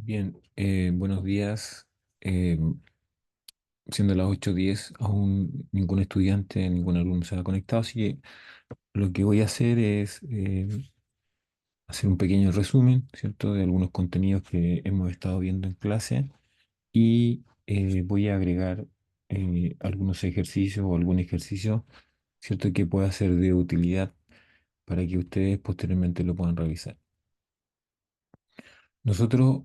Bien, buenos días. Eh, Siendo las 8:10, aún ningún estudiante, ningún alumno se ha conectado, así que lo que voy a hacer es hacer un pequeño resumen, ¿cierto?, de algunos contenidos que hemos estado viendo en clase y voy a agregar algunos ejercicios o algún ejercicio, ¿cierto?, que pueda ser de utilidad para que ustedes posteriormente lo puedan revisar. Nosotros,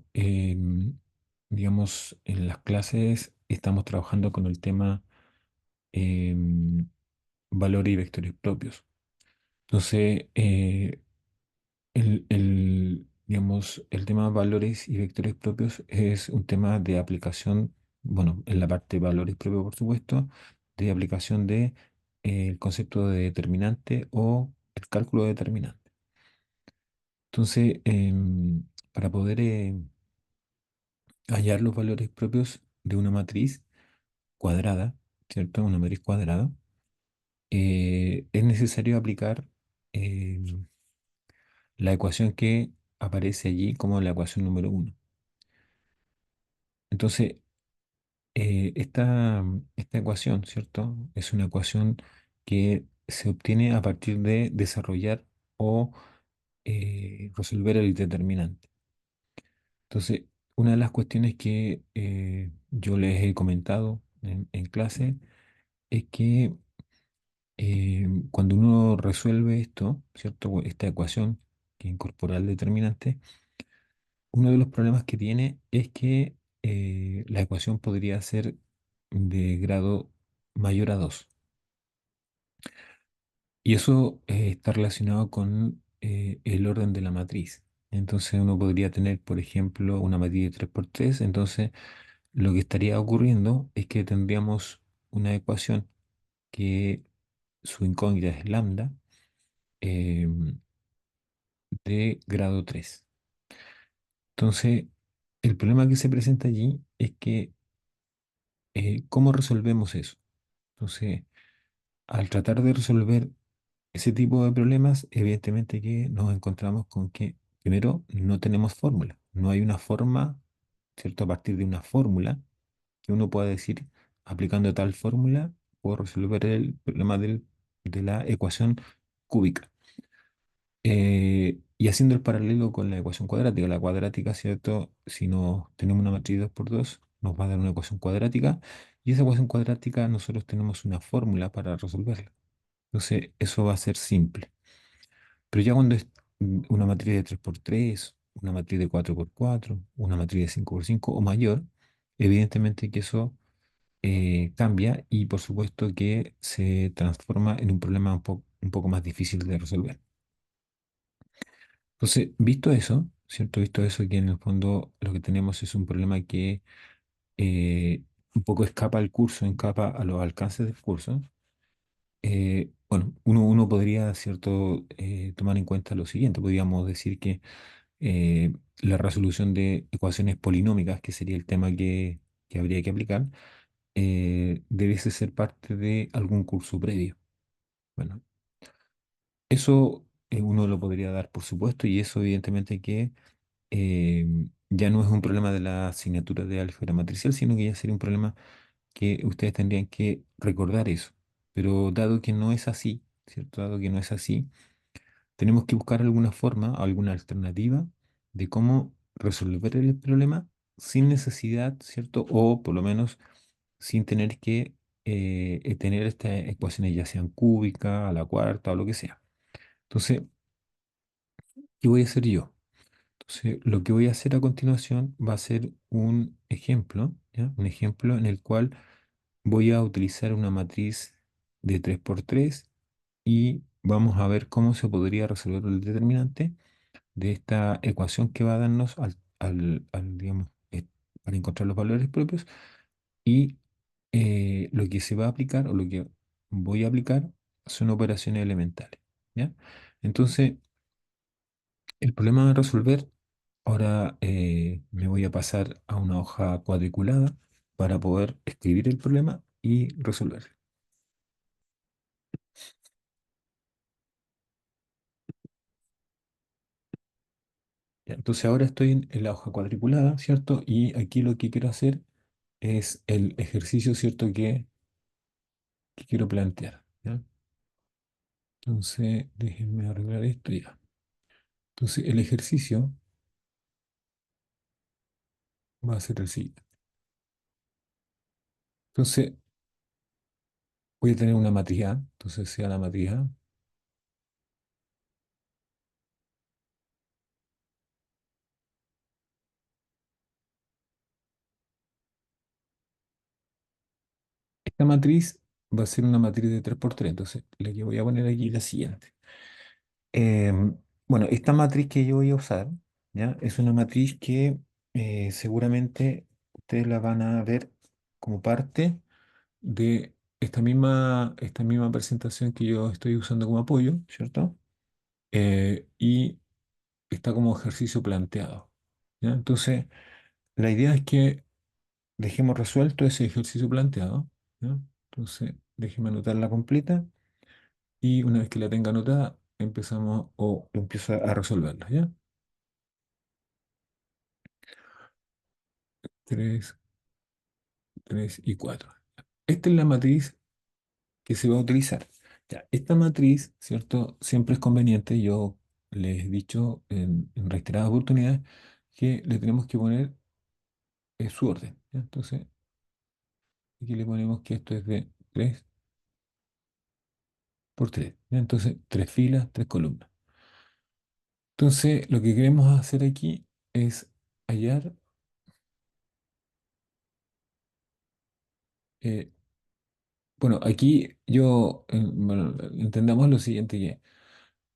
digamos, en las clases estamos trabajando con el tema em, valores y vectores propios. Entonces, digamos, el tema valores y vectores propios es un tema de aplicación, bueno, en la parte de valores propios, por supuesto, de aplicación de el concepto de determinante o el cálculo de determinante. Entonces, para poder hallar los valores propios de una matriz cuadrada, ¿cierto? Una matriz cuadrada, es necesario aplicar eh, la ecuación que aparece allí como la ecuación número uno. Entonces, esta ecuación, ¿cierto? Es una ecuación que se obtiene a partir de desarrollar o resolver el determinante. Entonces, una de las cuestiones que yo les he comentado en clase es que cuando uno resuelve esto, ¿cierto? Esta ecuación que incorpora el determinante, uno de los problemas que tiene es que la ecuación podría ser de grado mayor a 2. Y eso está relacionado con el orden de la matriz. Entonces uno podría tener, por ejemplo, una matriz de 3 por 3. Entonces lo que estaría ocurriendo es que tendríamos una ecuación que su incógnita es lambda, em, de grado 3. Entonces, el problema que se presenta allí es que, ¿cómo resolvemos eso? Entonces, al tratar de resolver ese tipo de problemas, evidentemente que nos encontramos con que, primero, no tenemos fórmula. No hay una forma, ¿cierto? A partir de una fórmula que uno pueda decir, aplicando tal fórmula, puedo resolver el problema de la ecuación cúbica. Y haciendo el paralelo con la ecuación cuadrática, la cuadrática, ¿cierto? Si no tenemos una matriz 2 por 2 nos va a dar una ecuación cuadrática, y esa ecuación cuadrática nosotros tenemos una fórmula para resolverla. Entonces, eso va a ser simple. Pero ya cuando es una matriz de 3 por 3, una matriz de 4 por 4, una matriz de 5 por 5 o mayor, evidentemente que eso cambia y por supuesto que se transforma en un problema un poco más difícil de resolver. Entonces, visto eso, ¿cierto? Visto eso, que en el fondo lo que tenemos es un problema que un poco escapa al curso, escapa a los alcances del curso. Bueno, uno podría, ¿cierto?, tomar en cuenta lo siguiente. Podríamos decir que eh, la resolución de ecuaciones polinómicas, que sería el tema que habría que aplicar, debiese ser parte de algún curso previo. Bueno, eso uno lo podría dar por supuesto, y eso evidentemente que eh, ya no es un problema de la asignatura de álgebra matricial, sino que ya sería un problema que ustedes tendrían que recordar eso. Pero dado que no es así, ¿cierto? Dado que no es así, tenemos que buscar alguna forma, alguna alternativa de cómo resolver el problema sin necesidad, ¿cierto? O por lo menos sin tener que tener estas ecuaciones ya sean cúbicas, a la cuarta o lo que sea. Entonces, ¿qué voy a hacer yo? Entonces, lo que voy a hacer a continuación va a ser un ejemplo, ¿ya? Un ejemplo en el cual voy a utilizar una matriz de 3 por 3 y vamos a ver cómo se podría resolver el determinante de esta ecuación que va a darnos digamos, para encontrar los valores propios, y lo que se va a aplicar o lo que voy a aplicar son operaciones elementales, ¿ya? Entonces, el problema de resolver, ahora me voy a pasar a una hoja cuadriculada para poder escribir el problema y resolverlo. ¿Ya? Entonces ahora estoy en la hoja cuadriculada, ¿cierto? Y aquí lo que quiero hacer es el ejercicio, ¿cierto? Que quiero plantear, ¿ya? Entonces, déjenme arreglar esto ya. Entonces, el ejercicio va a ser el siguiente. Entonces, voy a tener una matriz A. Entonces, sea la matriz A. Esta matriz va a ser una matriz de 3 por 3. Entonces, la que voy a poner aquí es la siguiente. Em, bueno, esta matriz que yo voy a usar, ¿ya? Es una matriz que seguramente ustedes la van a ver como parte de esta misma presentación que yo estoy usando como apoyo, ¿cierto? Y está como ejercicio planteado, ¿ya? Entonces, la idea es que dejemos resuelto ese ejercicio planteado, ¿ya? Entonces, déjeme anotarla completa y una vez que la tenga anotada, empezamos o empiezo a resolverla, ¿ya? 3, 3 y 4. Esta es la matriz que se va a utilizar. Ya, esta matriz, ¿cierto? Siempre es conveniente, yo les he dicho en reiteradas oportunidades, que le tenemos que poner su orden, ¿ya? Entonces, aquí le ponemos que esto es de 3 por 3, ¿ya? Entonces, 3 filas, 3 columnas. Entonces, lo que queremos hacer aquí es hallar, eh, bueno, aquí bueno, entendamos lo siguiente, que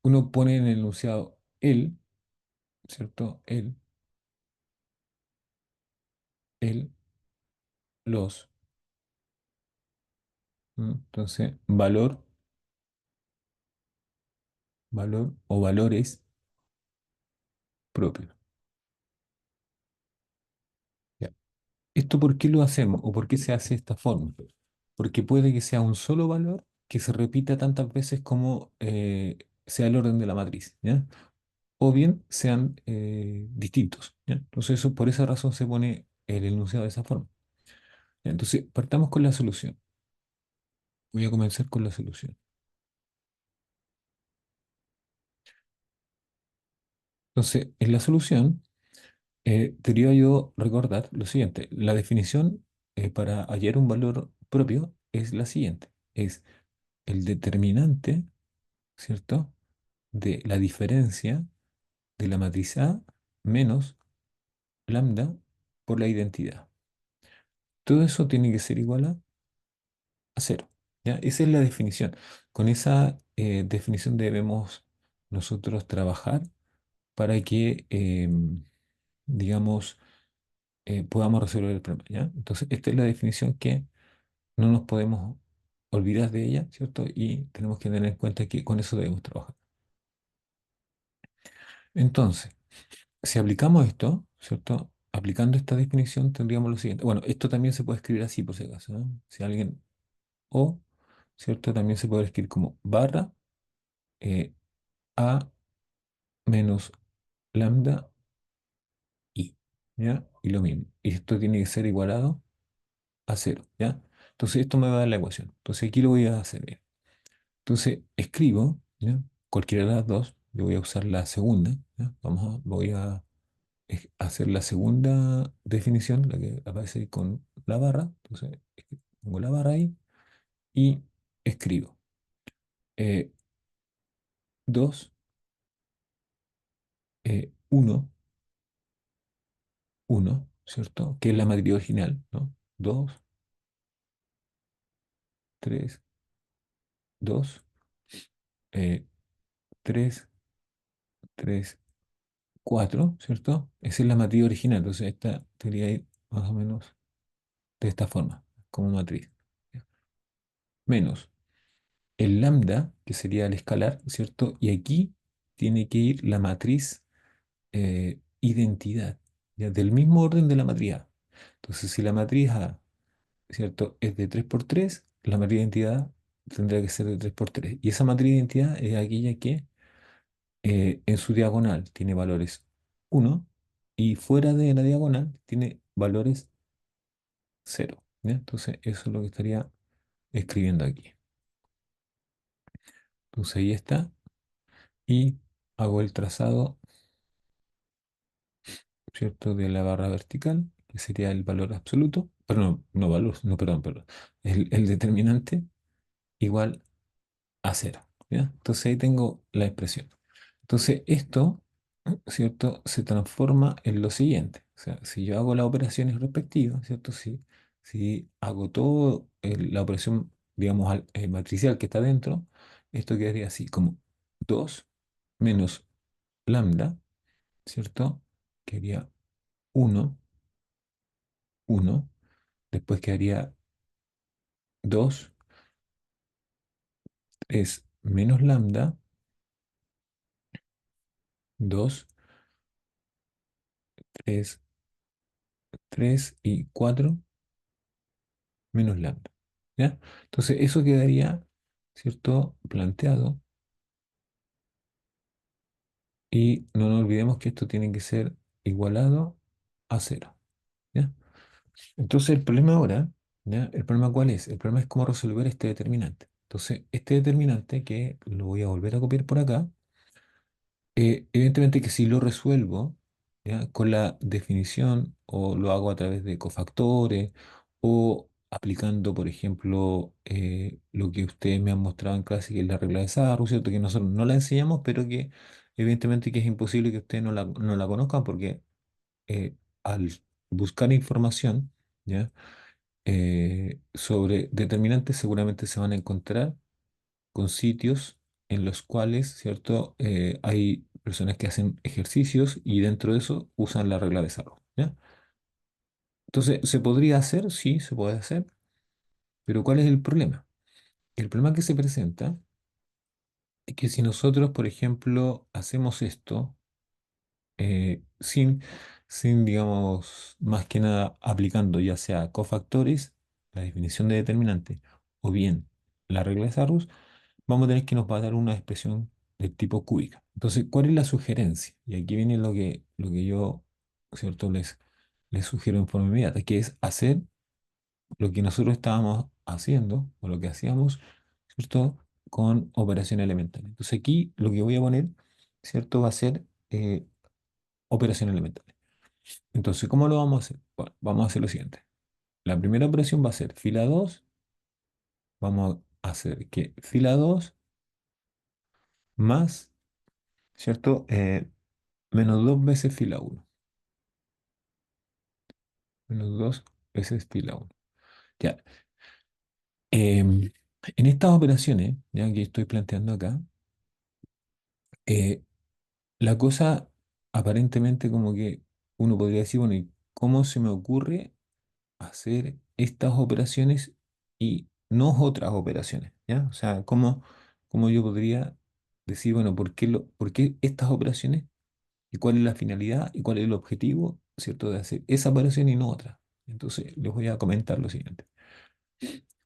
uno pone en el enunciado el, ¿cierto? El, los, ¿no? Entonces, valor o valores propios. Ya. ¿Esto por qué lo hacemos o por qué se hace de esta forma? Porque puede que sea un solo valor que se repita tantas veces como sea el orden de la matriz, ¿ya? O bien sean distintos, ¿ya? Entonces, por esa razón se pone el enunciado de esa forma. ¿Ya? Entonces, partamos con la solución. Voy a comenzar con la solución. Entonces, en la solución, debería yo recordar lo siguiente. La definición para hallar un valor propio es la siguiente. Es el determinante, ¿cierto? De la diferencia de la matriz A menos lambda por la identidad. Todo eso tiene que ser igual a cero, ¿ya? Esa es la definición. Con esa definición debemos nosotros trabajar para que, digamos, podamos resolver el problema, ¿ya? Entonces, esta es la definición que no nos podemos olvidar de ella, ¿cierto? Y tenemos que tener en cuenta que con eso debemos trabajar. Entonces, si aplicamos esto, ¿cierto? Aplicando esta definición tendríamos lo siguiente. Bueno, esto también se puede escribir así por si acaso, ¿no? Si alguien o, ¿cierto? También se puede escribir como barra eh, a menos lambda i, ¿ya? Y lo mismo. Y esto tiene que ser igualado a cero, ¿ya? Entonces esto me va a dar la ecuación. Entonces aquí lo voy a hacer bien. Entonces escribo, ¿ya? Cualquiera de las dos. Yo voy a usar la segunda, ¿ya? Voy a hacer la segunda definición, la que aparece ahí con la barra. Entonces, pongo la barra ahí y escribo 2, 1, 1, ¿cierto? Que es la matriz original, ¿no? 2, 3, 2, 3, 3, 4, ¿cierto? Esa es la matriz original. Entonces, esta debería ir más o menos de esta forma, como matriz. Menos el lambda, que sería el escalar, ¿cierto? Y aquí tiene que ir la matriz identidad, ¿ya? Del mismo orden de la matriz A. Entonces, si la matriz A, ¿cierto? Es de 3 por 3, la matriz de identidad tendrá que ser de 3 por 3. Y esa matriz de identidad es aquella que en su diagonal tiene valores uno y fuera de la diagonal tiene valores cero. ¿Ya? Entonces eso es lo que estaría escribiendo aquí. Entonces ahí está. Y hago el trazado, ¿cierto? De la barra vertical, que sería el valor absoluto, pero no valor, no, perdón. El determinante igual a cero. ¿Ya? Entonces ahí tengo la expresión. Entonces esto, ¿cierto? Se transforma en lo siguiente. O sea, si yo hago las operaciones respectivas, ¿cierto? Si hago todo la operación, digamos, matricial que está dentro, esto quedaría así, como 2 menos lambda, ¿cierto? Quedaría uno 1, después quedaría 2 es menos lambda, 2 es 3 y 4 menos lambda. ¿Ya? Entonces eso quedaría, ¿cierto? Planteado y no nos olvidemos que esto tiene que ser igualado a cero. ¿Ya? Entonces el problema ahora, ¿ya? ¿El problema cuál es? El problema es cómo resolver este determinante. Entonces este determinante que lo voy a volver a copiar por acá. Evidentemente que si lo resuelvo, ¿ya? Con la definición o lo hago a través de cofactores o aplicando, por ejemplo, lo que ustedes me han mostrado en clase, que es la regla de Sarro, ¿cierto? Que nosotros no la enseñamos, pero que evidentemente que es imposible que ustedes no la conozcan porque al buscar información, ¿ya? Sobre determinantes seguramente se van a encontrar con sitios en los cuales, ¿cierto? Hay personas que hacen ejercicios y dentro de eso usan la regla de Sarro, ¿ya? Entonces, ¿se podría hacer? Sí, se puede hacer, pero ¿cuál es el problema? El problema que se presenta es que si nosotros, por ejemplo, hacemos esto sin, digamos, más que nada aplicando ya sea cofactores, la definición de determinante, o bien la regla de Sarro, vamos a tener que nos va a dar una expresión de tipo cúbica. Entonces, ¿cuál es la sugerencia? Y aquí viene lo que yo, ¿cierto? Les sugiero en forma inmediata, que es hacer lo que nosotros estábamos haciendo, o lo que hacíamos, ¿cierto? Con operación elemental. Entonces, aquí lo que voy a poner, ¿cierto? Va a ser operación elemental. Entonces, ¿cómo lo vamos a hacer? Bueno, vamos a hacer lo siguiente. La primera operación va a ser fila 2. Vamos a hacer que fila 2 más, ¿cierto? Menos 2 veces fila uno. Menos 2 veces fila uno. Ya. En estas operaciones, ya que estoy planteando acá, eh, la cosa aparentemente como que uno podría decir, bueno, ¿y cómo se me ocurre hacer estas operaciones y no otras operaciones? ¿Ya? O sea, ¿cómo yo podría decir, bueno, ¿por qué estas operaciones? ¿Y cuál es la finalidad y cuál es el objetivo, ¿cierto? De hacer esa operación y no otra. Entonces, les voy a comentar lo siguiente.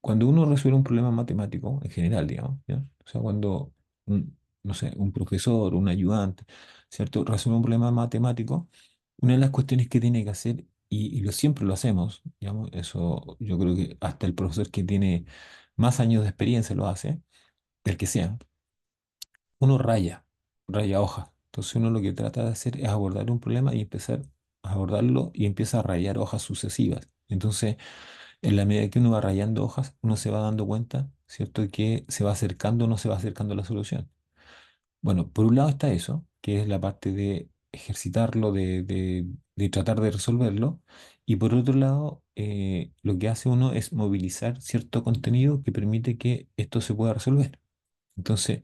Cuando uno resuelve un problema matemático, en general, digamos, ¿ya? O sea, cuando, no sé, un profesor, un ayudante, ¿cierto? Resuelve un problema matemático, una de las cuestiones que tiene que hacer, y siempre lo hacemos, digamos, eso yo creo que hasta el profesor que tiene más años de experiencia lo hace, el que sea, uno raya hojas. Entonces uno lo que trata de hacer es abordar un problema y empezar a abordarlo y empieza a rayar hojas sucesivas. Entonces, en la medida que uno va rayando hojas, uno se va dando cuenta, ¿cierto?, que se va acercando o no se va acercando a la solución. Bueno, por un lado está eso, que es la parte de ejercitarlo, de tratar de resolverlo, y por otro lado, lo que hace uno es movilizar cierto contenido que permite que esto se pueda resolver. Entonces,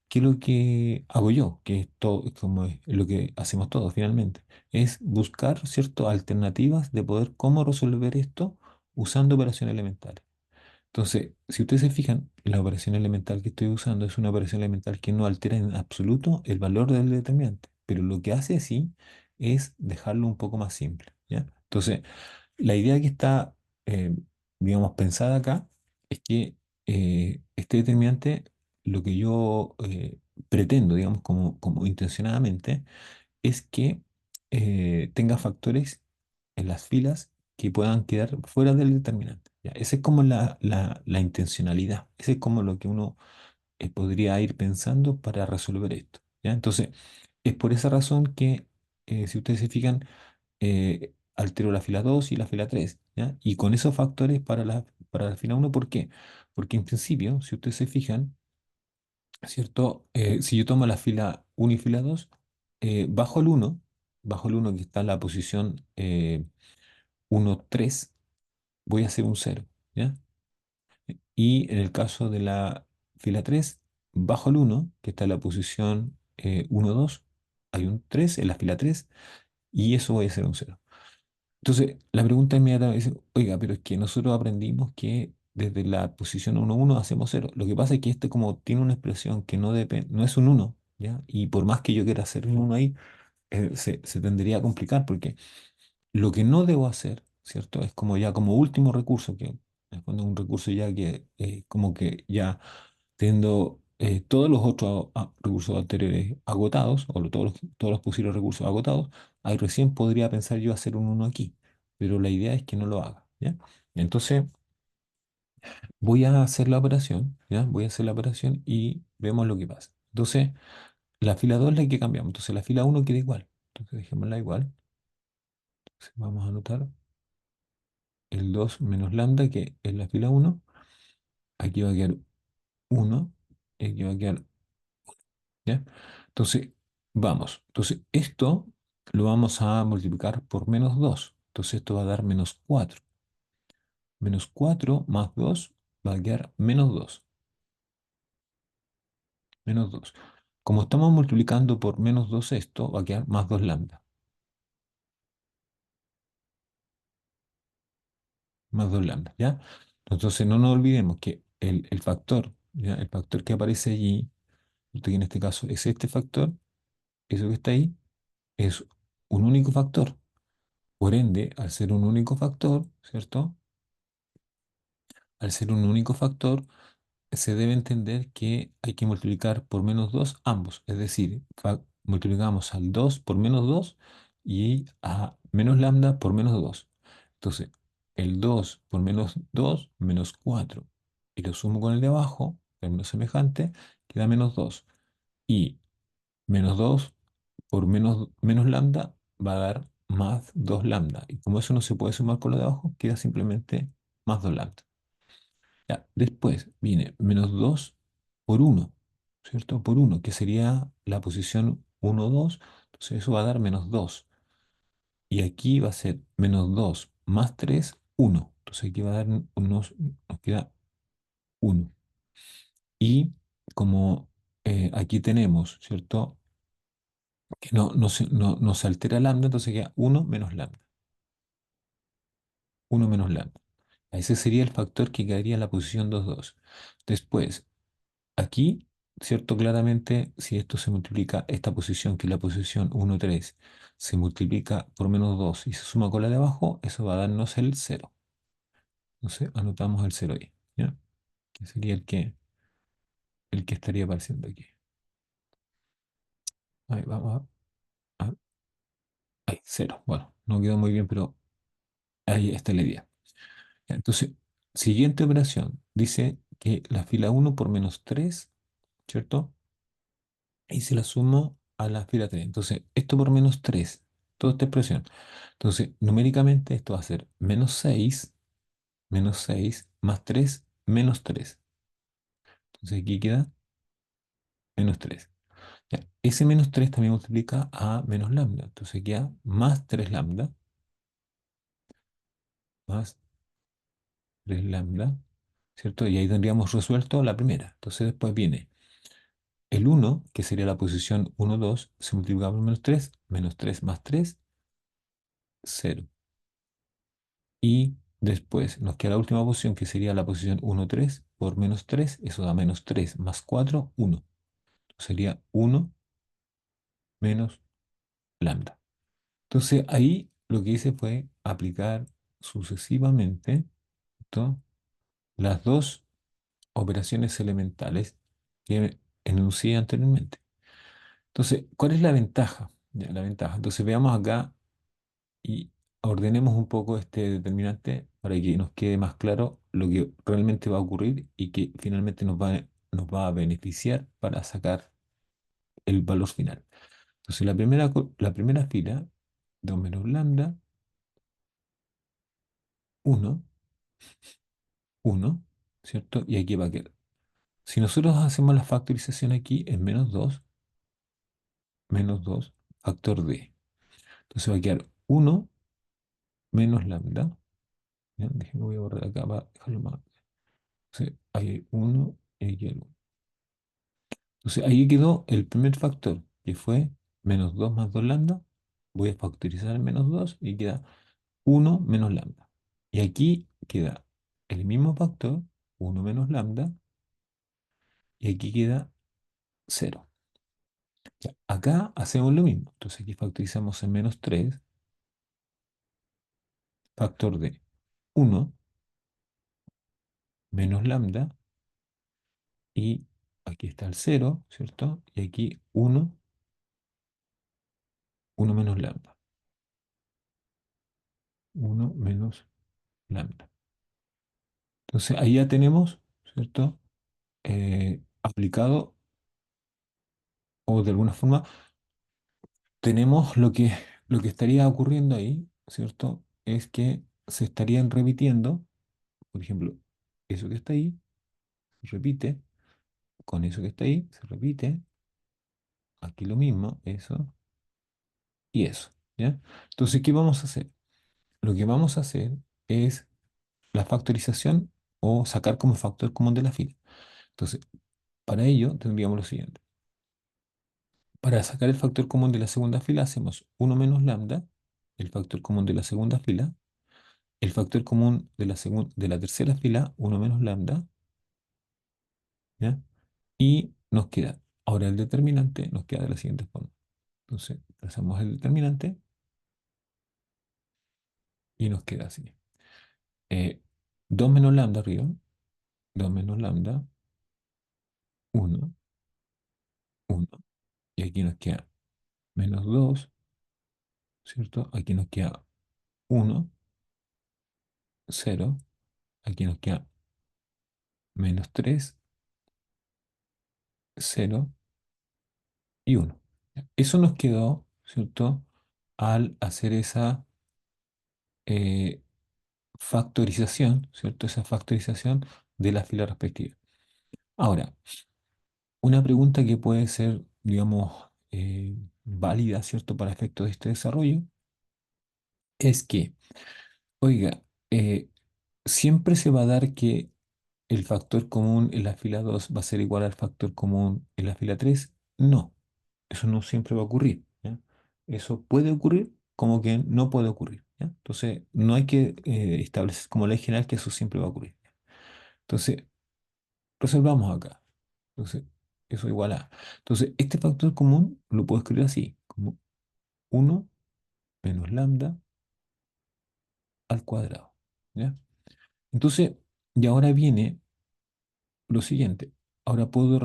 ¿qué es lo que hago yo? Que es todo, es como es lo que hacemos todos finalmente, es buscar, ¿cierto?, alternativas de poder cómo resolver esto usando operaciones elementales. Entonces, si ustedes se fijan, la operación elemental que estoy usando es una operación elemental que no altera en absoluto el valor del determinante, pero lo que hace así es dejarlo un poco más simple, ¿ya? Entonces, la idea que está, eh, digamos, pensada acá es que este determinante, lo que yo pretendo, digamos, como intencionadamente, es que tenga factores en las filas que puedan quedar fuera del determinante. ¿Ya? Esa es como la intencionalidad. Ese es como lo que uno podría ir pensando para resolver esto. ¿Ya? Entonces, es por esa razón que, si ustedes se fijan, altero la fila 2 y la fila 3. ¿Ya? Y con esos factores para la fila uno, ¿por qué? Porque en principio, si ustedes se fijan, ¿cierto? Si yo tomo la fila uno y fila 2, bajo el uno que está en la posición 1, 3, voy a hacer un cero. ¿Ya? Y en el caso de la fila 3, bajo el uno que está en la posición 1, 2, hay un 3 en la fila 3 y eso voy a hacer un cero. Entonces, la pregunta inmediata es, oiga, pero es que nosotros aprendimos que desde la posición 1, 1 hacemos cero. Lo que pasa es que este como tiene una expresión que no es un uno, ¿ya? Y por más que yo quiera hacer un uno ahí, se tendría a complicar porque lo que no debo hacer, ¿cierto? Es como ya como último recurso, que en el fondo es un recurso ya que como que ya teniendo todos los otros recursos anteriores agotados, o todos los posibles recursos agotados, ahí recién podría pensar yo hacer un uno aquí, pero la idea es que no lo haga, ¿ya? Entonces voy a hacer la operación, ¿ya? Voy a hacer la operación y vemos lo que pasa. Entonces, la fila 2 es la que cambiamos, entonces la fila uno queda igual, entonces dejémosla igual. Entonces, vamos a anotar el 2 menos lambda, que es la fila uno. Aquí va a quedar uno y aquí va a quedar, ¿ya? Entonces, vamos. Entonces, esto lo vamos a multiplicar por menos 2. Entonces, esto va a dar menos 4. Menos 4 más 2 va a quedar menos 2. Menos 2. Como estamos multiplicando por menos 2 esto, va a quedar más 2 lambda. Más 2 lambda, ¿ya? Entonces, no nos olvidemos que el factor, ¿ya? El factor que aparece allí, que en este caso es este factor, eso que está ahí, es un único factor. Por ende, al ser un único factor, ¿cierto? Al ser un único factor, se debe entender que hay que multiplicar por menos 2 ambos. Es decir, multiplicamos al 2 por menos 2 y a menos lambda por menos 2. Entonces, el 2 por menos 2, menos 4. Y lo sumo con el de abajo, el menos semejante, queda menos 2. Y menos 2 por menos lambda va a dar más 2 lambda. Y como eso no se puede sumar con lo de abajo, queda simplemente más 2 lambda. Ya, después viene menos 2 por uno, ¿cierto? Por uno, que sería la posición uno 2. Entonces eso va a dar menos 2. Y aquí va a ser menos 2 más 3 uno. Entonces aquí va a dar nos queda uno. Y como aquí tenemos, ¿cierto? Que no se altera lambda, entonces queda uno menos lambda. Uno menos lambda. Ese sería el factor que quedaría en la posición 2 2. Después, aquí, ¿cierto? Claramente, si esto se multiplica, esta posición, que es la posición uno 3 se multiplica por menos 2 y se suma con la de abajo, eso va a darnos el cero. Entonces, anotamos el cero ahí, ¿ya? Que sería el que estaría apareciendo aquí. Ahí vamos ahí, cero. Bueno, no quedó muy bien, pero ahí está la idea. Ya, entonces, siguiente operación. Dice que la fila uno por menos 3, ¿cierto? Y se la sumo a la fila 3. Entonces, esto por menos 3, toda esta expresión. Entonces, numéricamente esto va a ser menos 6 más 3 menos 3. Entonces, aquí queda menos 3. Ya, ese menos 3 también multiplica a menos lambda. Entonces, queda más 3 lambda, más 3 lambda, ¿cierto? Y ahí tendríamos resuelto la primera. Entonces, después viene el uno, que sería la posición uno 2 se multiplica por menos 3 más 3 cero. Y después nos queda la última posición, que sería la posición uno 3 por menos 3. Eso da menos 3 más 4 uno. Sería uno menos lambda. Entonces ahí lo que hice fue aplicar sucesivamente, ¿cierto?, las dos operaciones elementales que enuncié anteriormente. Entonces, ¿cuál es la ventaja? Ya, la ventaja. Entonces veamos acá y ordenemos un poco este determinante para que nos quede más claro lo que realmente va a ocurrir y que finalmente nos va a beneficiar para sacar el valor final. Entonces la primera fila, 2 menos lambda, uno, uno, ¿cierto? Y aquí va a quedar. Si nosotros hacemos la factorización aquí en menos 2 factor d. Entonces va a quedar uno menos lambda. ¿Ya? Déjenme, voy a borrar acá para dejarlo más. Entonces, ahí hay 1 y aquí hay 1. Entonces ahí quedó el primer factor, que fue menos 2 más 2 lambda. Voy a factorizar el menos 2 y queda uno menos lambda. Y aquí queda el mismo factor, uno menos lambda, y aquí queda cero. Ya, acá hacemos lo mismo. Entonces aquí factorizamos el menos 3 factor de uno menos lambda, y aquí está el cero, ¿cierto? Y aquí uno menos lambda. Uno menos lambda. Entonces ahí ya tenemos, ¿cierto? Aplicado, o de alguna forma tenemos lo que estaría ocurriendo ahí, ¿cierto? Es que se estarían repitiendo, por ejemplo, eso que está ahí, se repite, con eso que está ahí, se repite, aquí lo mismo, eso y eso, ¿ya? Entonces, ¿qué vamos a hacer? Lo que vamos a hacer es la factorización o sacar como factor común de la fila. Entonces, para ello tendríamos lo siguiente. Para sacar el factor común de la segunda fila hacemos uno menos lambda, el factor común de la segunda fila, el factor común de la tercera fila, uno menos lambda, ¿ya? Y nos queda, ahora el determinante nos queda de la siguiente forma. Entonces, trazamos el determinante y nos queda así. 2 menos lambda arriba, 2 menos lambda, uno, uno. Y aquí nos queda menos 2, ¿cierto? Aquí nos queda uno, cero. Aquí nos queda menos 3, cero y uno. Eso nos quedó, ¿cierto? Al hacer esa eh, factorización, ¿cierto? Esa factorización de la fila respectiva. Ahora, una pregunta que puede ser, digamos, válida, ¿cierto? Para efectos de este desarrollo, es que, oiga, siempre se va a dar que el factor común en la fila 2 va a ser igual al factor común en la fila 3. No, eso no siempre va a ocurrir, ¿ya? Eso puede ocurrir como que no puede ocurrir, ¿ya? Entonces, no hay que establecer como ley general que eso siempre va a ocurrir. Entonces, resolvamos acá. Entonces, eso igual a. Entonces, este factor común lo puedo escribir así, como uno menos lambda al cuadrado, ¿ya? Entonces, y ahora viene lo siguiente. Ahora puedo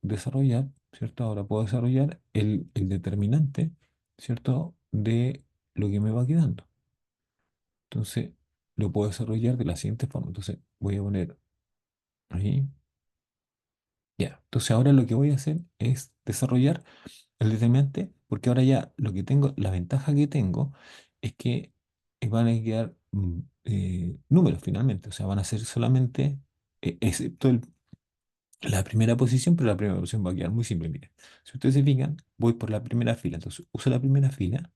desarrollar, ¿cierto? Ahora puedo desarrollar el determinante, ¿cierto? De lo que me va quedando. Entonces, lo puedo desarrollar de la siguiente forma. Entonces, voy a poner ahí, ya. Entonces, ahora lo que voy a hacer es desarrollar el determinante, porque ahora ya lo que tengo, la ventaja que tengo es que van a quedar números finalmente. O sea, van a ser solamente, excepto la primera posición, pero la primera posición va a quedar muy simple. Miren, si ustedes se fijan, voy por la primera fila. Entonces, uso la primera fila,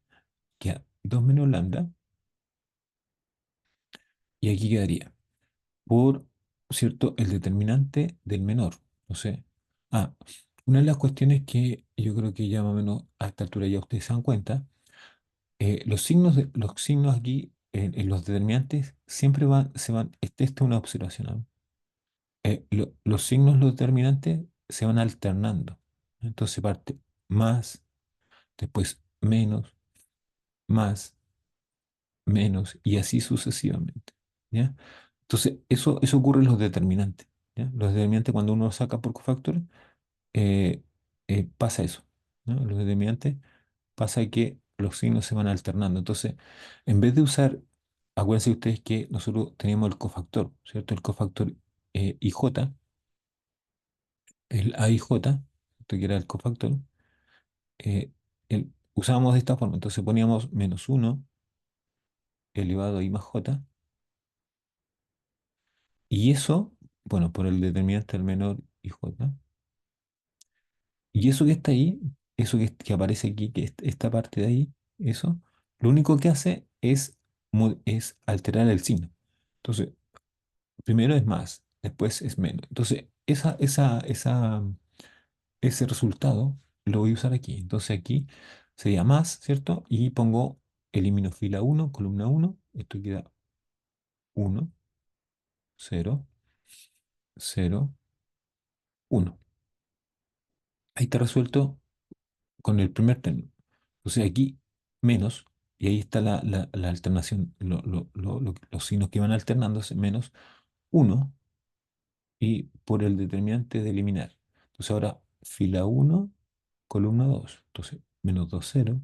queda 2 menos lambda, y aquí quedaría por, ¿cierto?, el determinante del menor. No sé. Ah, una de las cuestiones que yo creo que ya más o menos a esta altura ya ustedes se dan cuenta, los signos aquí en los determinantes siempre se van, esta es una observación, ¿ah? Los signos, los determinantes, se van alternando. Entonces parte más, después menos, más, menos, y así sucesivamente, ¿ya? Entonces, eso ocurre en los determinantes, ¿ya? Los determinantes, cuando uno los saca por cofactores, pasa eso, ¿no? Los determinantes pasa que los signos se van alternando. Entonces, en vez de usar, acuérdense ustedes que nosotros teníamos el cofactor, ¿cierto? El cofactor IJ, el AIJ, esto que era el cofactor, eh, usábamos de esta forma. Entonces poníamos menos uno elevado a I más J, y eso, bueno, por el determinante del menor IJ. Y eso que está ahí, eso que aparece aquí, que esta parte de ahí, eso, lo único que hace es alterar el signo. Entonces, primero es más, después es menos. Entonces, ese resultado lo voy a usar aquí. Entonces aquí sería más, ¿cierto? Y pongo, elimino fila uno, columna uno, esto queda uno, cero, cero, uno. Ahí está resuelto con el primer término. Entonces aquí menos, y ahí está la alternación, los signos que van alternándose, menos uno y por el determinante de eliminar. Entonces ahora fila uno, columna dos. Entonces menos 2 0,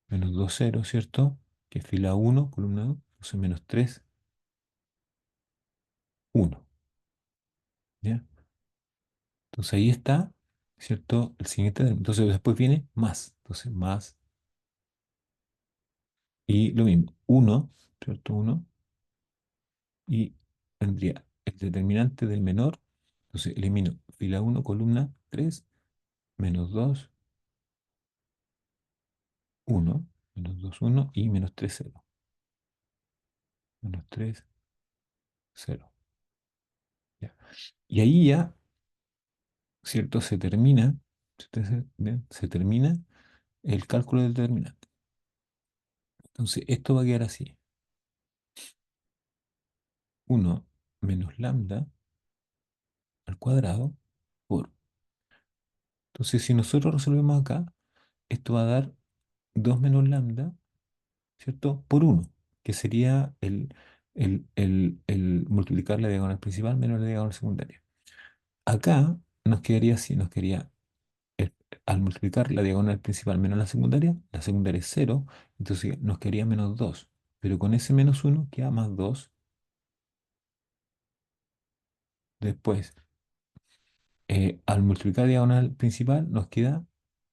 menos 2 0, ¿cierto? Que es fila uno, columna 2. Entonces menos 3 uno. ¿Ya? Entonces ahí está, ¿cierto? El siguiente término. Entonces después viene más. Entonces más y lo mismo. Uno, ¿cierto? Uno. Y vendría el determinante del menor. Entonces elimino fila uno, columna 3 menos 2 uno, menos 2 uno y menos 3 0. Menos 3 0. Ya. Y ahí ya, ¿cierto? Se termina, si ustedes ven, se termina el cálculo del determinante. Entonces esto va a quedar así. Uno menos lambda al cuadrado por. Entonces si nosotros resolvemos acá, esto va a dar 2 menos lambda, ¿cierto? Por uno, que sería el multiplicar la diagonal principal menos la diagonal secundaria. Acá nos quedaría así, nos quedaría, el- al multiplicar la diagonal principal menos la secundaria es cero, entonces nos quedaría menos 2. Pero con ese menos uno queda más 2. Después, al multiplicar diagonal principal nos queda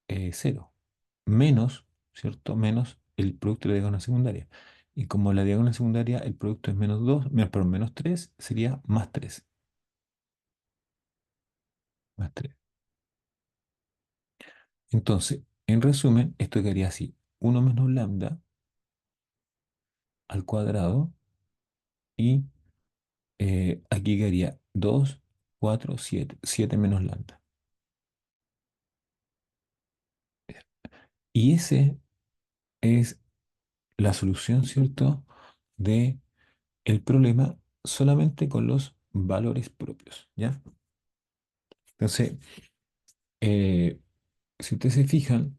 0. Menos, ¿cierto? Menos el producto de la diagonal secundaria. Y como la diagonal secundaria, el producto es menos 2, perdón, menos 3 sería más 3. Más 3. Entonces, en resumen, esto quedaría así. Uno menos lambda al cuadrado y aquí quedaría 2, 4, 7. 7 menos lambda. Y ese es la solución, ¿cierto? De el problema solamente con los valores propios, ¿ya? Entonces, eh, si ustedes se fijan,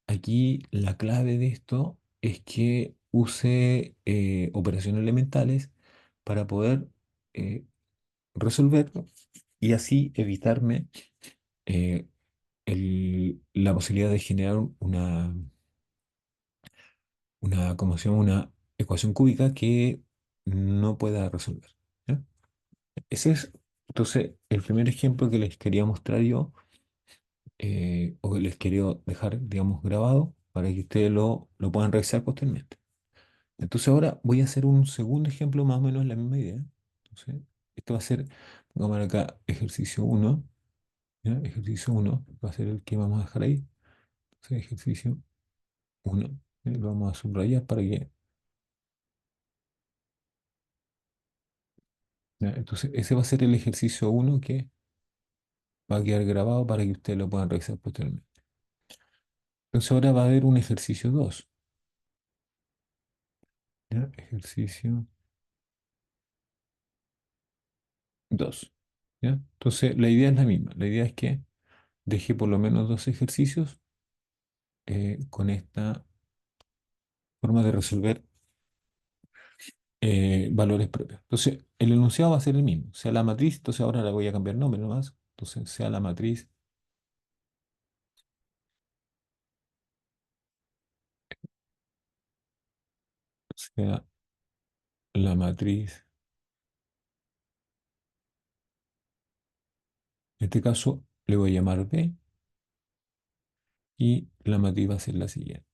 aquí la clave de esto es que use operaciones elementales para poder eh, resolverlo y así evitarme eh, la posibilidad de generar ¿cómo se llama? Una ecuación cúbica que no pueda resolver. ¿Ya? Ese es entonces el primer ejemplo que les quería mostrar yo, o que les quería dejar, digamos, grabado para que ustedes lo puedan revisar posteriormente. Entonces ahora voy a hacer un segundo ejemplo más o menos la misma idea. Entonces, esto va a ser, pongamos acá ejercicio uno. ¿Ya? Ejercicio uno va a ser el que vamos a dejar ahí. Entonces, ejercicio uno. Lo vamos a subrayar para que... ¿Ya? Entonces, ese va a ser el ejercicio uno que va a quedar grabado para que ustedes lo puedan revisar posteriormente. Entonces ahora va a haber un ejercicio 2. ¿Ya? Ejercicio 2. ¿Ya? Entonces la idea es la misma. La idea es que deje por lo menos dos ejercicios con esta forma de resolver valores propios. Entonces el enunciado va a ser el mismo. Sea la matriz, entonces ahora le voy a cambiar nombre nomás. Entonces sea la matriz sea la matriz, en este caso le voy a llamar B y la matriz va a ser la siguiente.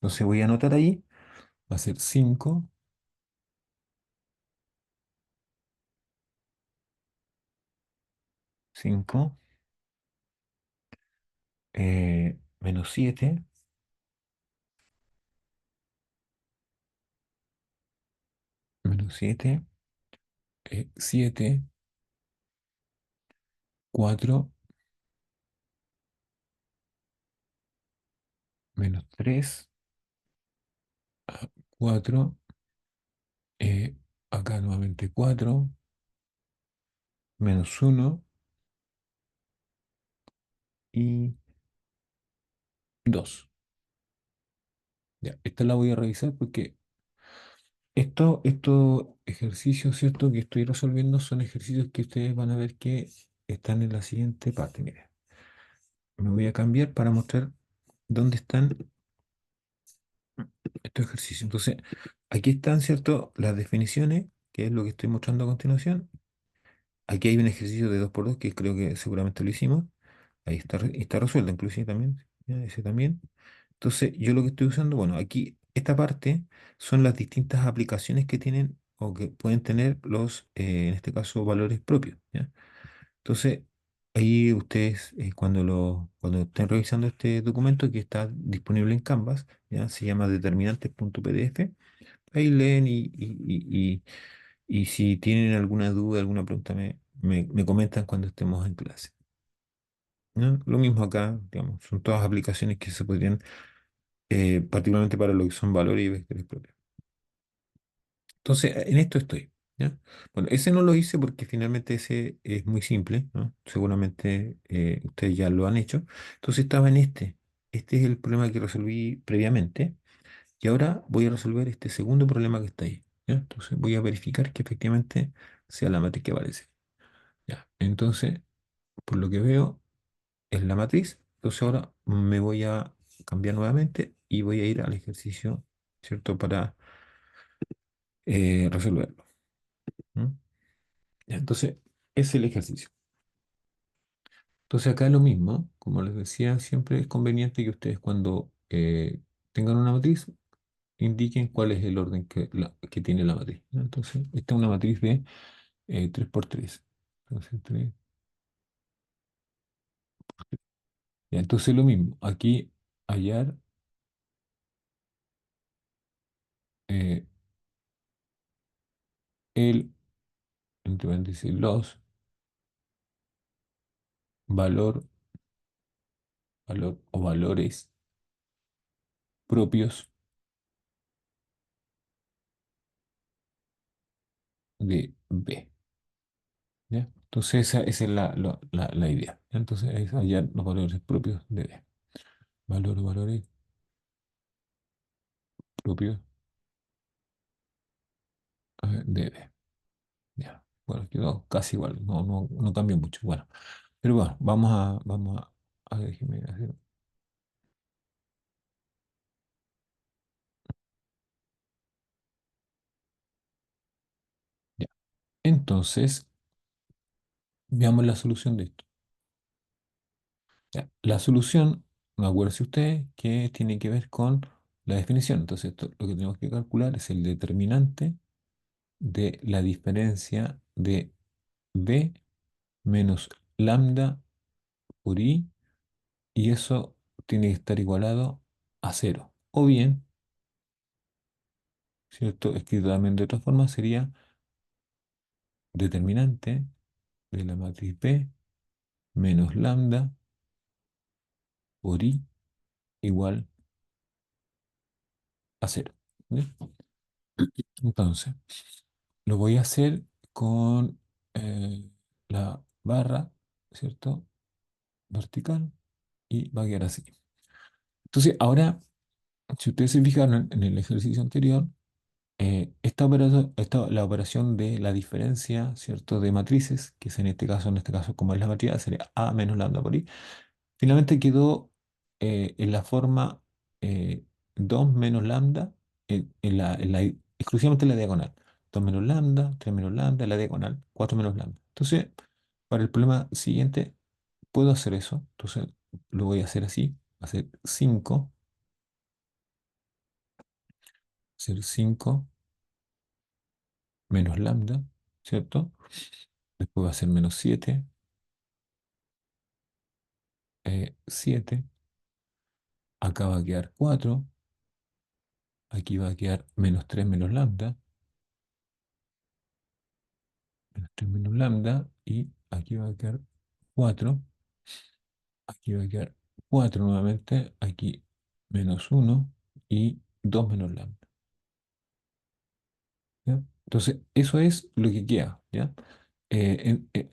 Entonces voy a anotar ahí, va a ser 5 menos 7 menos 7 7, 4 menos 3 4 acá nuevamente 4 menos uno y 2. Ya, esta la voy a revisar porque estos ejercicios, ¿cierto? Que estoy resolviendo son ejercicios que ustedes van a ver que están en la siguiente parte. Mire, me voy a cambiar para mostrar dónde están estos ejercicios. Entonces, aquí están, ¿cierto? Las definiciones, que es lo que estoy mostrando a continuación. Aquí hay un ejercicio de 2 por 2 que creo que seguramente lo hicimos. Ahí está, está resuelto, inclusive también. Ya, ese también. Entonces, yo lo que estoy usando, bueno, aquí esta parte son las distintas aplicaciones que tienen o que pueden tener los, en este caso, valores propios. ¿Ya? Entonces, ahí ustedes, cuando estén revisando este documento que está disponible en Canvas, ¿ya? Se llama determinantes.pdf, ahí leen y si tienen alguna duda, alguna pregunta, me comentan cuando estemos en clase. ¿No? Lo mismo acá, digamos, son todas aplicaciones que se podrían, particularmente para lo que son valores y vectores propios. Entonces, en esto estoy, ¿ya? Bueno, ese no lo hice porque finalmente ese es muy simple, ¿no? Seguramente ustedes ya lo han hecho. Entonces estaba en este. Este es el problema que resolví previamente. Y ahora voy a resolver este segundo problema que está ahí, ¿ya? Entonces voy a verificar que efectivamente sea la matriz que aparece. Ya. Entonces, por lo que veo, es la matriz. Entonces ahora me voy a cambiar nuevamente y voy a ir al ejercicio, ¿cierto? Para resolverlo. ¿M? Ya, entonces, es el ejercicio. Entonces acá es lo mismo, como les decía, siempre es conveniente que ustedes cuando tengan una matriz indiquen cuál es el orden que tiene la matriz, ¿no? Entonces, esta es una matriz de 3 por 3. Entonces, 3. Ya, entonces lo mismo, aquí hallar eh, el, entre paréntesis, los valor, o valores propios de B. ¿Ya? Entonces esa es la idea. ¿Ya? Entonces es hallar los valores propios de B. Valores propios de B. Ya. Bueno, quedó casi igual, no cambió mucho. Bueno, pero bueno, a ver, déjeme hacer. Ya. Entonces, veamos la solución de esto. Ya. La solución, me acuerdo si usted, que tiene que ver con la definición. Entonces, lo que tenemos que calcular es el determinante de la diferencia de B menos lambda por I, y eso tiene que estar igualado a cero. O bien, ¿cierto? Escrito también de otra forma, sería determinante de la matriz B menos lambda por I igual a cero. ¿Bien? Entonces, lo voy a hacer con la barra, ¿cierto? Vertical, y va a quedar así. Entonces, ahora, si ustedes se fijaron en el ejercicio anterior, la operación de la diferencia, ¿cierto? De matrices, que es en este caso, como es la matriz, sería A menos lambda por I, finalmente quedó en la forma 2 menos lambda, en la exclusivamente la diagonal. 2 menos lambda, 3 menos lambda, la diagonal, 4 menos lambda. Entonces, para el problema siguiente, puedo hacer eso. Entonces, lo voy a hacer así. Va a ser 5, ser 5 menos lambda, ¿cierto? Después va a ser menos 7, 7. Acá va a quedar 4. Aquí va a quedar menos 3 menos lambda, menos 3 menos lambda. Y aquí va a quedar 4. Aquí va a quedar 4 nuevamente. Aquí menos uno y 2 menos lambda. ¿Ya? Entonces, eso es lo que queda, ¿ya?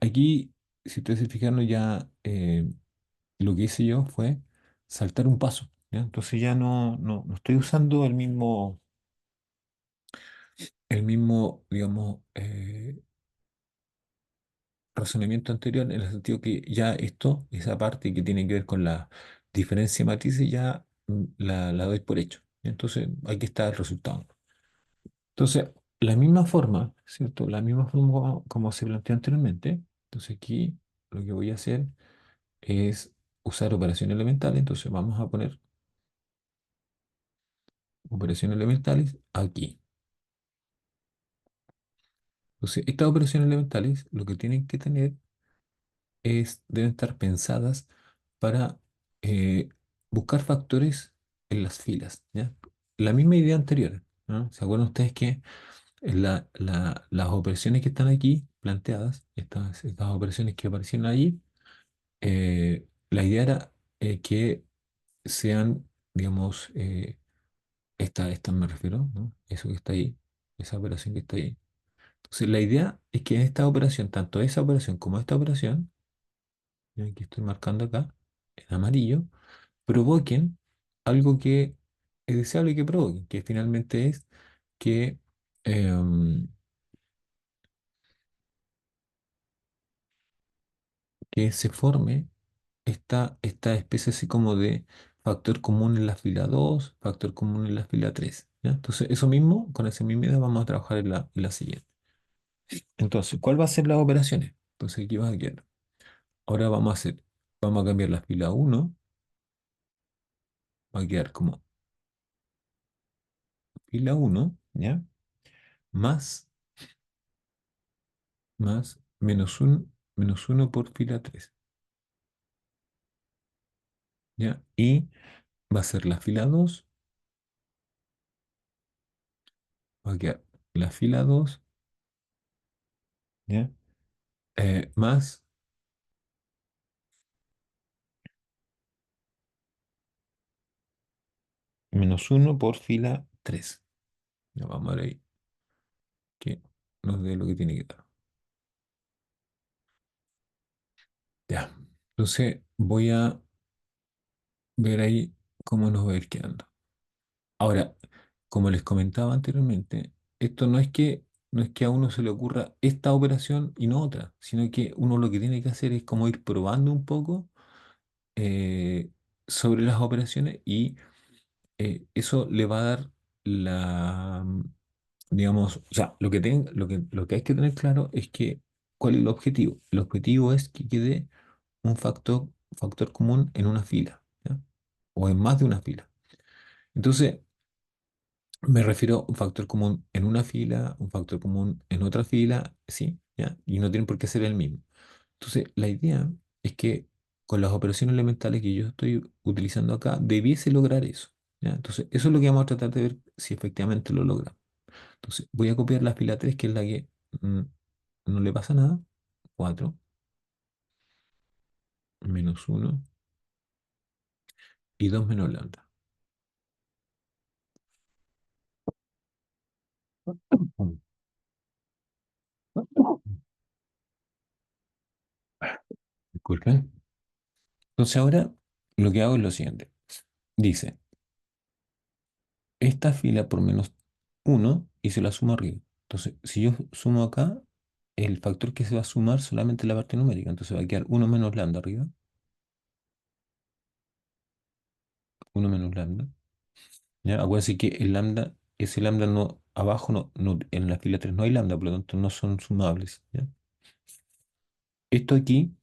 Aquí, si ustedes se fijaron, ya lo que hice yo fue saltar un paso, ¿ya? Entonces ya no estoy usando el mismo, digamos, razonamiento anterior, en el sentido que ya esto, esa parte que tiene que ver con la diferencia de matices, ya la doy por hecho. Entonces, aquí está el resultado. Entonces, la misma forma, ¿cierto? La misma forma como se planteó anteriormente. Entonces, aquí lo que voy a hacer es usar operaciones elementales. Entonces, vamos a poner operaciones elementales aquí. Entonces, estas operaciones elementales lo que tienen que tener deben estar pensadas para eh, buscar factores en las filas, ¿ya? La misma idea anterior, ¿no? ¿Se acuerdan ustedes que las operaciones que están aquí planteadas, estas operaciones que aparecieron allí, la idea era que sean, digamos, esta me refiero, ¿no? Eso que está ahí, esa operación que está ahí. Entonces, la idea es que en esta operación, tanto esa operación como esta operación, ¿ya? Que estoy marcando acá, en amarillo, provoquen algo que es deseable que provoquen, que finalmente es que, em, que se forme esta especie así como de factor común en la fila 2, factor común en la fila 3, ¿ya? Entonces, eso mismo, con esa misma idea vamos a trabajar en la siguiente. Entonces, ¿cuál va a ser las operaciones? Entonces, aquí va a quedar. Ahora vamos a cambiar la fila uno, va a quedar como fila uno, ¿ya? Más, más, menos uno por fila 3, ¿ya? Y va a ser la fila 2, va a quedar la fila 2, ¿ya? Más menos uno por fila 3. Ya vamos a ver ahí que nos dé lo que tiene que dar. Ya. Entonces voy a ver ahí cómo nos va a ir quedando. Ahora, como les comentaba anteriormente, esto no es que a uno se le ocurra esta operación y no otra, sino que uno lo que tiene que hacer es como ir probando un poco eh, sobre las operaciones y eso le va a dar digamos, o sea, lo que hay que tener claro es que, ¿cuál es el objetivo? El objetivo es que quede un factor común en una fila, ¿ya? O en más de una fila. Entonces, me refiero a un factor común en una fila, un factor común en otra fila, sí, ¿ya? Y no tienen por qué ser el mismo. Entonces, la idea es que con las operaciones elementales que yo estoy utilizando acá, debiese lograr eso, ¿ya? Entonces, eso es lo que vamos a tratar de ver si efectivamente lo logramos. Entonces, voy a copiar la fila 3 que es la que mm, no le pasa nada. 4 menos uno y 2 menos lambda. Disculpen. Entonces, ahora lo que hago es lo siguiente. Dice, esta fila por menos uno y se la sumo arriba. Entonces, si yo sumo acá, el factor que se va a sumar solamente es la parte numérica. Entonces va a quedar uno menos lambda arriba, uno menos lambda. ¿Ya? Acuérdense que el lambda ese lambda no, abajo en la fila 3 no hay lambda, por lo tanto no son sumables, ¿ya? Esto aquí,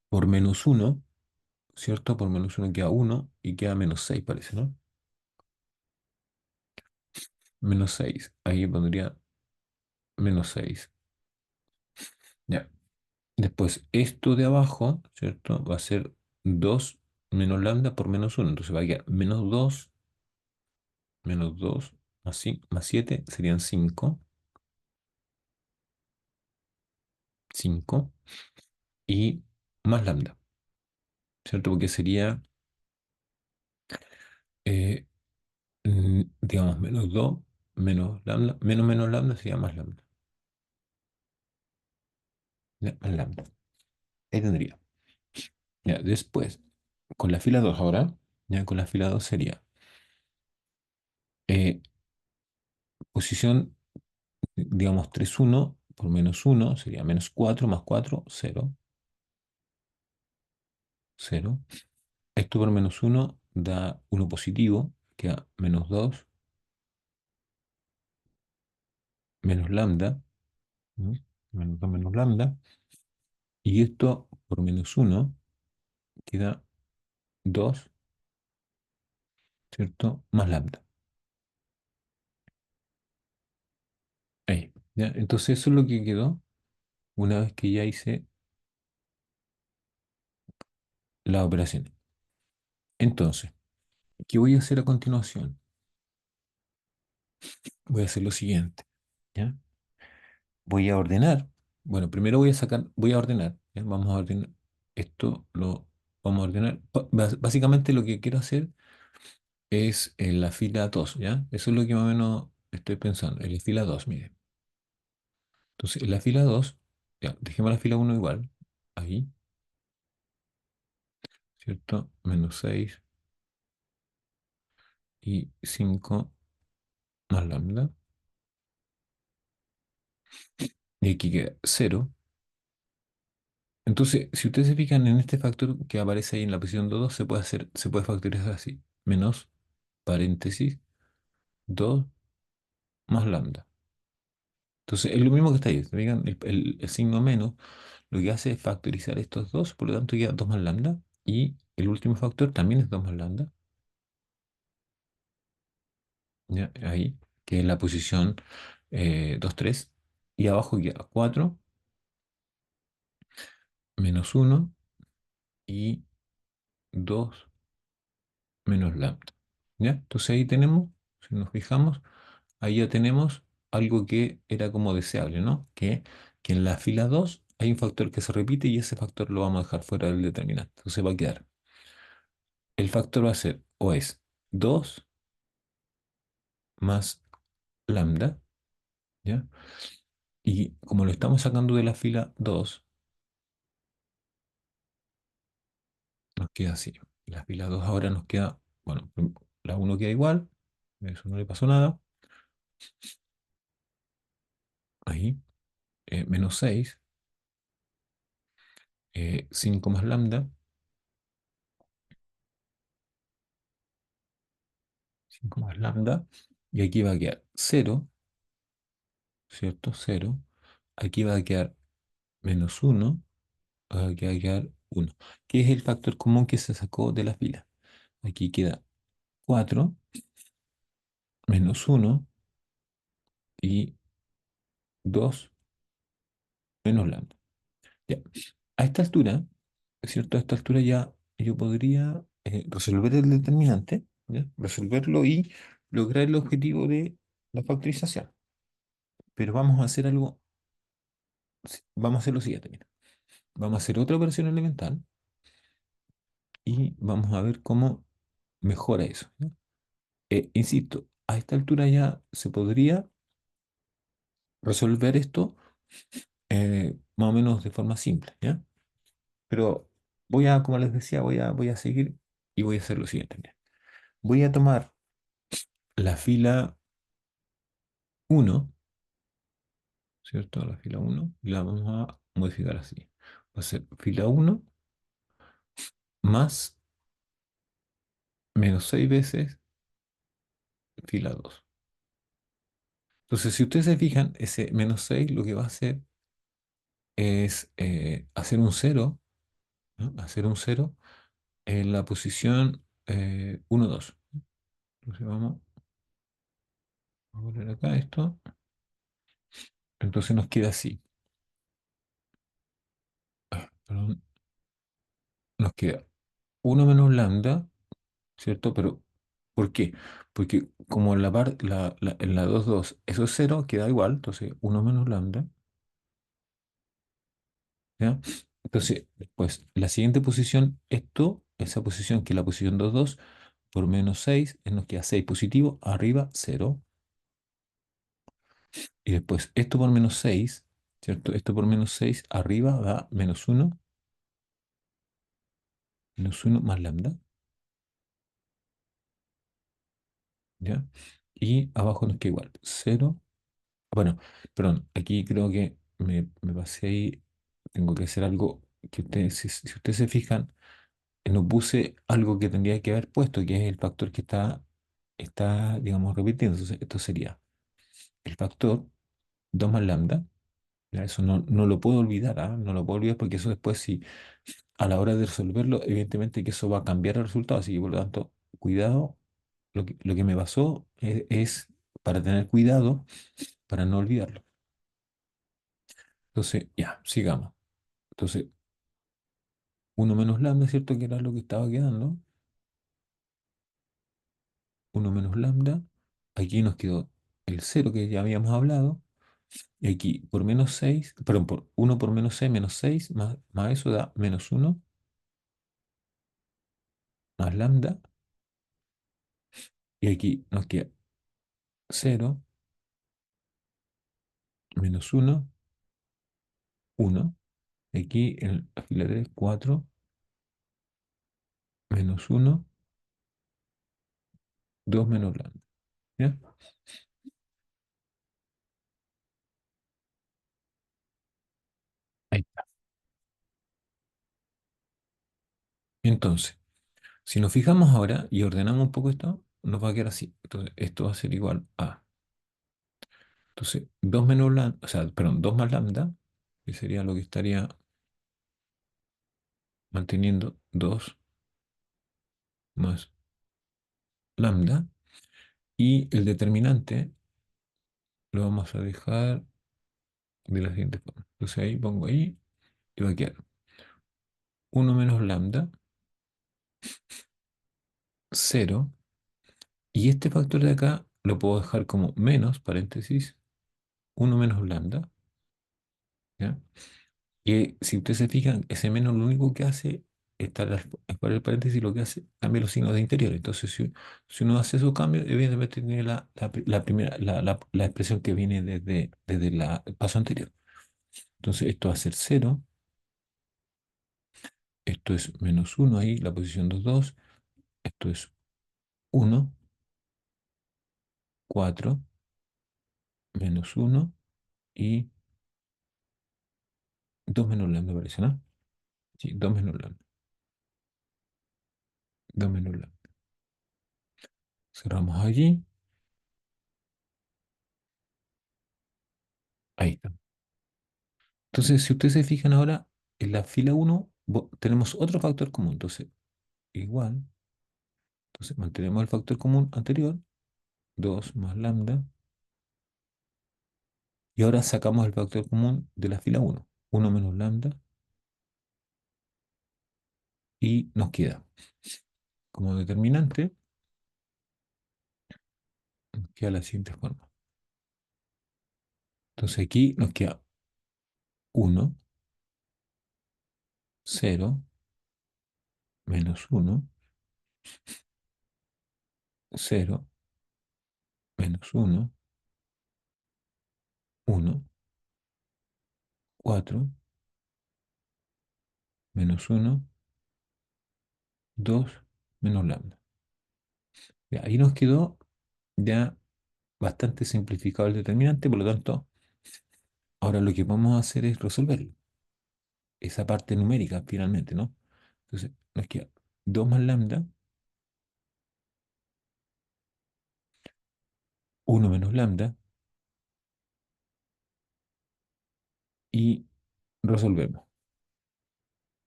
por -1, ¿cierto? Por -1 queda 1 y queda -6 parece, ¿no? -6, ahí pondría -6, ya. Después, esto de abajo, ¿cierto? Va a ser 2 menos lambda por -1, entonces va a quedar -2 -2 más 7 serían 5 5 y más lambda, ¿cierto? Porque sería, eh, digamos, -2 menos lambda, menos lambda sería más lambda, ya, más lambda. Ahí tendría. Ya, después, con la fila 2 ahora, ya con la fila 2 sería eh, posición, digamos, 3 1 por -1 sería -4 más 4 0 0. Esto por -1 da uno positivo, queda -2 menos lambda, ¿no? -2 menos lambda. Y esto por -1 queda 2, ¿cierto? Más lambda. Ahí, ¿ya? Entonces eso es lo que quedó una vez que ya hice la operación. Entonces, ¿qué voy a hacer a continuación? Voy a hacer lo siguiente, ¿ya? Voy a ordenar. Bueno, primero voy a ordenar, ¿ya? Vamos a ordenar. Esto lo vamos a ordenar. Básicamente lo que quiero hacer es en la fila 2, ¿ya? Eso es lo que más o menos estoy pensando, en la fila 2, mire. Entonces, en la fila 2, ya, dejemos la fila 1 igual, ahí, ¿cierto? -6 y 5 más lambda. Y aquí queda 0. Entonces, si ustedes se fijan en este factor que aparece ahí en la posición 2, se puede factorizar así. Menos, paréntesis, 2 más lambda. Entonces, es lo mismo que está ahí. ¿Se fijan? El signo menos lo que hace es factorizar estos dos, por lo tanto queda 2 más lambda. Y el último factor también es 2 más lambda. ¿Ya? Ahí, que es la posición 2 3. Y abajo queda 4 -1 y 2 menos lambda. ¿Ya? Entonces ahí tenemos, si nos fijamos, ahí ya tenemos algo que era como deseable, ¿no? Que en la fila 2 hay un factor que se repite y ese factor lo vamos a dejar fuera del determinante. Entonces va a quedar, el factor va a ser o es 2 más lambda, ¿ya? Y como lo estamos sacando de la fila 2 nos queda así. La fila 2 ahora nos queda, bueno, la uno queda igual, eso no le pasó nada. Ahí, -6, 5 más lambda, 5 más lambda, y aquí va a quedar 0, ¿cierto? 0. Aquí va a quedar -1, aquí va a quedar 1, que es el factor común que se sacó de la fila. Aquí queda 4 -1 y 2 menos lambda. Ya. A esta altura, ¿cierto? A esta altura ya yo podría resolver el determinante, ¿ya? Resolverlo y lograr el objetivo de la factorización. Pero vamos a hacer algo, vamos a hacer lo siguiente, mira. Vamos a hacer otra operación elemental y vamos a ver cómo mejora eso, ¿ya? Insisto, a esta altura ya se podría resolver esto más o menos de forma simple, ¿ya? Pero como les decía, voy a seguir y voy a hacer lo siguiente, mira. Voy a tomar la fila 1, ¿cierto? La fila 1 y la vamos a modificar así. Va a ser fila 1 más -6 veces fila 2. Entonces, si ustedes se fijan, ese menos 6 lo que va a hacer es hacer un cero, ¿no? Hacer un cero en la posición 1, 2. Entonces a poner acá esto. Entonces nos queda así. Perdón, nos queda uno menos lambda, ¿cierto? Pero, ¿por qué? Porque como en en la 2 2 eso es cero, queda igual. Entonces, uno menos lambda, ¿ya? Entonces, pues la siguiente posición, esa posición que es la posición 2 2 por menos 6 nos queda 6 positivo, arriba cero. Y después esto por menos 6, ¿cierto? Esto por menos 6 arriba da menos uno más lambda, ¿ya? Y abajo nos queda igual, cero. Bueno, perdón, aquí creo que me pasé ahí, tengo que hacer algo que ustedes, si ustedes se fijan, no puse algo que tendría que haber puesto, que es el factor que está, digamos, repitiendo. Entonces, esto sería el factor 2 más lambda. ¿Ya? Eso no lo puedo olvidar, ¿ah? No lo puedo olvidar porque eso después, si a la hora de resolverlo, evidentemente que eso va a cambiar el resultado. Así que, por lo tanto, cuidado. Lo que me pasó es para tener cuidado, para no olvidarlo. Entonces, ya, sigamos. Entonces, uno menos lambda, ¿cierto? Que era lo que estaba quedando. Uno menos lambda. Aquí nos quedó el cero que ya habíamos hablado. Y aquí por menos 6 perdón, por uno por menos 6 menos 6 más eso da menos uno más lambda. Y aquí nos queda cero menos uno 1. Aquí en la fila 3 4 menos uno 2 menos lambda. ¿Ya? Ahí está. Entonces, si nos fijamos ahora y ordenamos un poco esto, nos va a quedar así. Entonces, esto va a ser igual a. Entonces, 2 menos lambda, o sea, perdón, 2 más lambda, que sería lo que estaría manteniendo 2 más lambda. Y el determinante lo vamos a dejar de la siguiente forma. Entonces ahí pongo ahí y va a quedar uno menos lambda, cero. Y este factor de acá lo puedo dejar como menos, paréntesis, uno menos lambda. ¿Ya? Y si ustedes se fijan, ese menos lo único que hace, para el paréntesis, lo que hace, cambia los signos de interior. Entonces, si uno hace esos cambios, evidentemente tiene la primera, la expresión que viene desde el paso anterior. Entonces, esto va a ser cero. Esto es menos uno ahí, la posición 2 2. Esto es uno 4 menos uno y 2 menos lambda, parece, ¿no? Sí, 2 menos lambda. 2 menos lambda. Cerramos allí. Ahí está. Entonces, si ustedes se fijan ahora, en la fila uno tenemos otro factor común. Entonces, igual. Entonces, mantenemos el factor común anterior, 2 más lambda. Y ahora sacamos el factor común de la fila uno menos lambda. Y nos queda como determinante, nos queda la siguiente forma. Entonces, aquí nos queda uno 0 menos uno 0 menos uno 1 4 menos uno 2 menos lambda. Ya, ahí nos quedó ya bastante simplificado el determinante, por lo tanto, ahora lo que vamos a hacer es resolverlo, esa parte numérica finalmente, ¿no? Entonces, nos queda 2 más lambda uno menos lambda y resolvemos.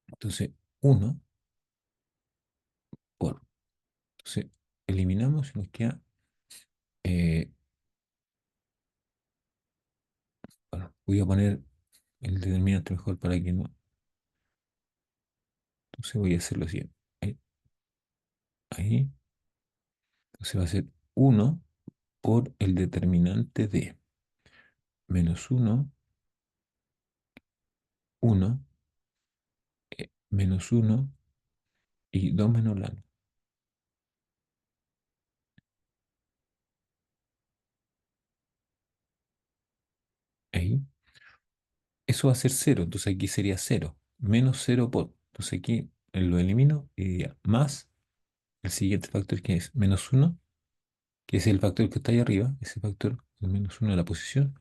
Entonces, uno por. Entonces, eliminamos y nos queda, eh, bueno, voy a poner el determinante mejor para que no. Entonces voy a hacer lo siguiente. Ahí, ahí. Entonces va a ser uno por el determinante de menos uno, uno, menos uno y 2 menos lambda. Ahí. Eso va a ser cero. Entonces aquí sería cero. Menos cero por. Entonces aquí lo elimino y diría más el siguiente factor que es menos uno, que es el factor que está ahí arriba, ese factor, el menos uno de la posición.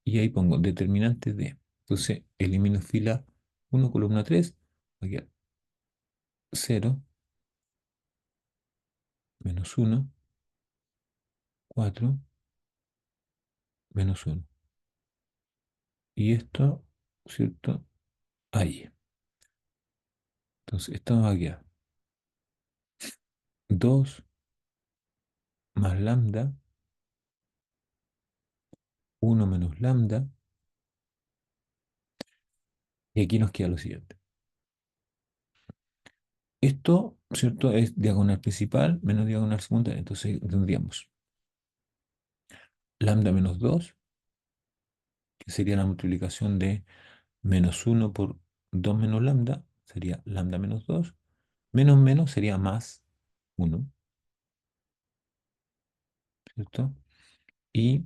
Y ahí pongo determinante de. Entonces elimino fila uno columna 3 va a quedar 0, menos uno, 4, menos uno. Y esto, ¿cierto? Ahí. Entonces esto va a quedar 2 más lambda, uno menos lambda, y aquí nos queda lo siguiente. Esto, ¿cierto? Es diagonal principal menos diagonal secundaria. Entonces tendríamos lambda menos 2 que sería la multiplicación de menos uno por 2 menos lambda, sería lambda menos 2 menos menos sería más uno, ¿cierto? Y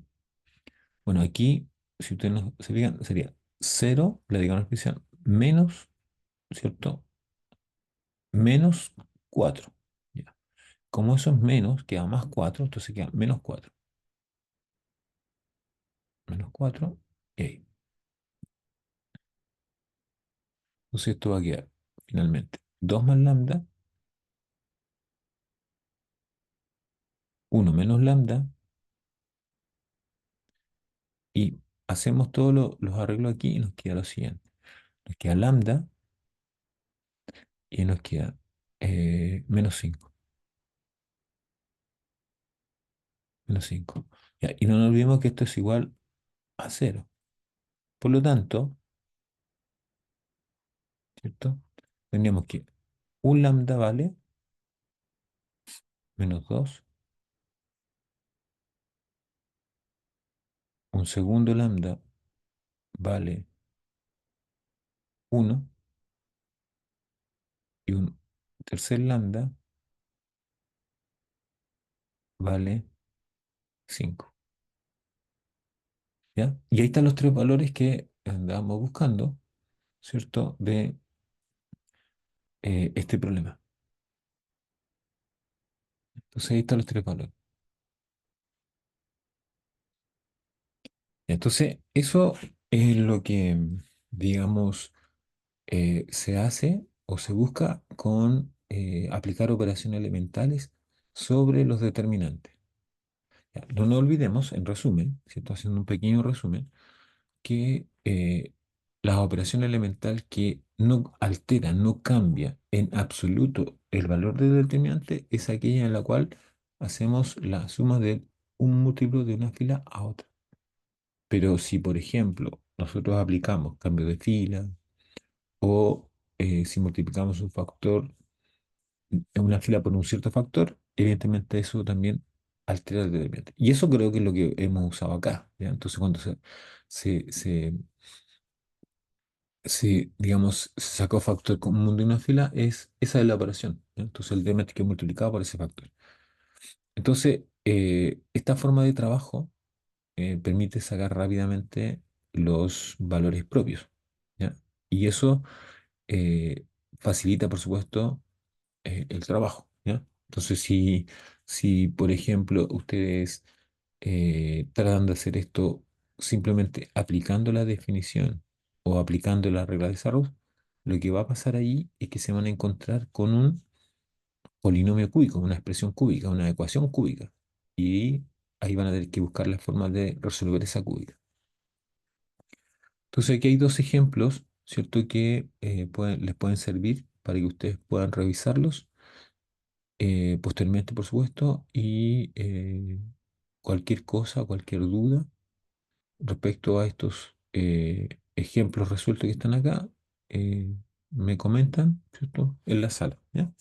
bueno, aquí, si ustedes no se fijan, sería cero la diagonal principal, menos, ¿cierto? Menos 4. Ya. Como eso es menos, queda más 4 entonces queda menos 4 menos 4 y ahí. Entonces esto va a quedar finalmente 2 más lambda, uno menos lambda, y hacemos todos los arreglos aquí y nos queda lo siguiente. Nos queda lambda y nos queda menos 5 menos 5. Ya, y no nos olvidemos que esto es igual a cero. Por lo tanto, ¿cierto? Tendríamos que un lambda vale menos 2, un segundo lambda vale uno y un tercer lambda vale 5. ¿Ya? Y ahí están los tres valores que andábamos buscando, ¿cierto? De este problema. Entonces ahí están los tres valores. Entonces, eso es lo que, digamos, se hace o se busca con aplicar operaciones elementales sobre los determinantes. Ya, no nos olvidemos, en resumen, si estoy haciendo un pequeño resumen, que la operación elemental que no altera, no cambia en absoluto el valor del determinante es aquella en la cual hacemos la suma de un múltiplo de una fila a otra. Pero si, por ejemplo, nosotros aplicamos cambio de fila o si multiplicamos un factor en una fila por un cierto factor, evidentemente eso también altera el determinante. Y eso creo que es lo que hemos usado acá, ¿ya? Entonces, cuando se, se, digamos, se sacó factor común de una fila, esa es la operación, ¿ya? Entonces, el determinante que multiplicado por ese factor. Entonces, esta forma de trabajo permite sacar rápidamente los valores propios, ¿ya? Y eso facilita, por supuesto, el trabajo, ¿ya? Entonces, si por ejemplo, ustedes tratan de hacer esto simplemente aplicando la definición o aplicando la regla de Sarrus, lo que va a pasar ahí es que se van a encontrar con un polinomio cúbico, una expresión cúbica, una ecuación cúbica. Y ahí van a tener que buscar la forma de resolver esa cúbica. Entonces aquí hay dos ejemplos, ¿cierto? Que les pueden servir para que ustedes puedan revisarlos posteriormente, por supuesto, y cualquier cosa, cualquier duda respecto a estos ejemplos resueltos que están acá, eh, me comentan, ¿cierto? En la sala, ¿ya?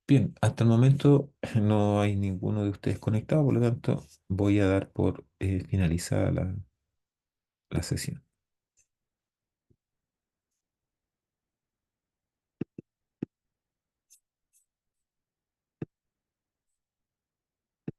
Bien, hasta el momento no hay ninguno de ustedes conectado, por lo tanto voy a dar por finalizada la sesión.